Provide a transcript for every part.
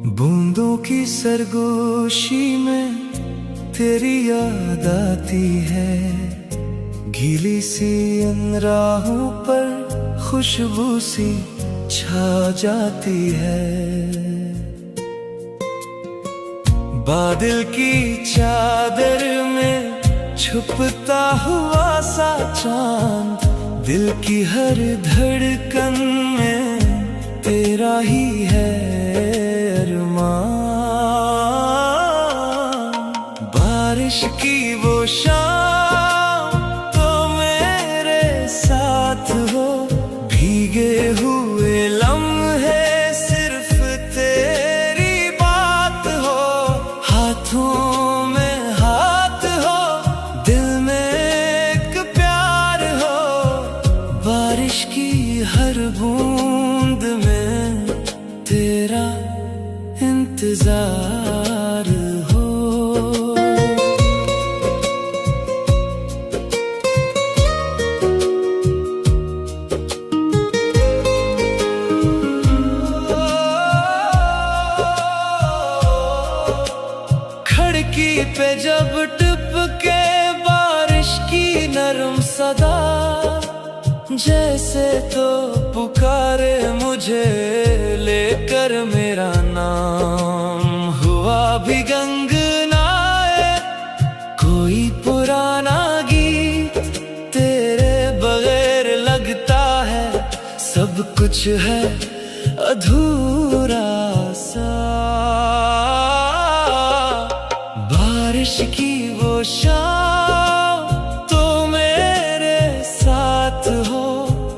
बूंदों की सरगोशी में तेरी याद आती है, गीली सी इन राहों पर खुशबू सी छा जाती है। बादल की चादर में छुपता हुआ सा चांद, दिल की हर धड़कन में तेरा ही है अरमान। बारिश की वो शाम तो मेरे साथ हो, भीगे हुए लम्हे सिर्फ तेरी बात हो। हाथों में हाथ हो, दिल में एक प्यार हो, बारिश की हर बूंद में तेरा इंतजार हो। खिड़की पे जब टपके बारिश की नरम सदा, जैसे तो पुकारे मुझे लेकर मेरा नाम। हुआ भी गंगनाए कोई पुराना गीत, तेरे बगैर लगता है सब कुछ है अधूरा सा। बारिश की वो शाम तो मेरे साथ हो,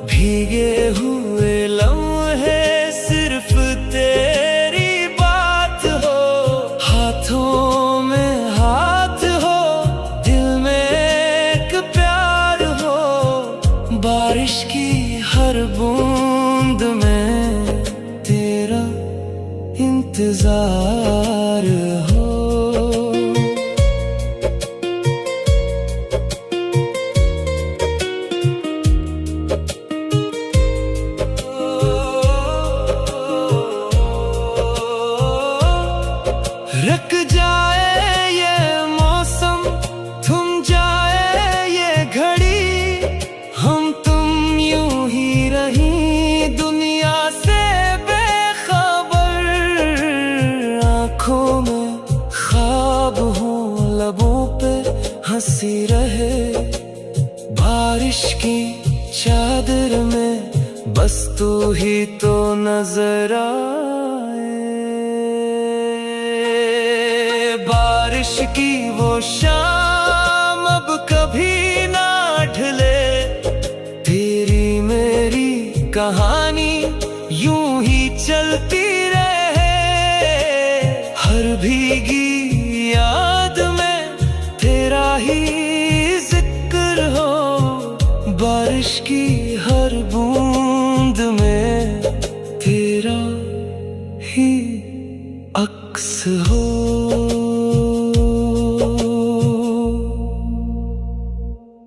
भीगे हुए लम्हे सिर्फ तेरी बात हो। हाथों में हाथ हो, दिल में एक प्यार हो, बारिश की हर बूंद में तेरा इंतजार हो। रुक जाए ये मौसम, थम जाए ये घड़ी, हम तुम यूं ही रहीं दुनिया से बेखबर। आँखों में ख्वाब हो, लबों पे हंसी रहे, बारिश की चादर में बस तू ही तो नजर आए। बारिश की वो शाम अब कभी ना ढले, तेरी मेरी कहानी यूं ही चलती रहे। हर भीगी याद में तेरा ही जिक्र हो, बारिश की हर बूंद में तेरा ही अक्स हो।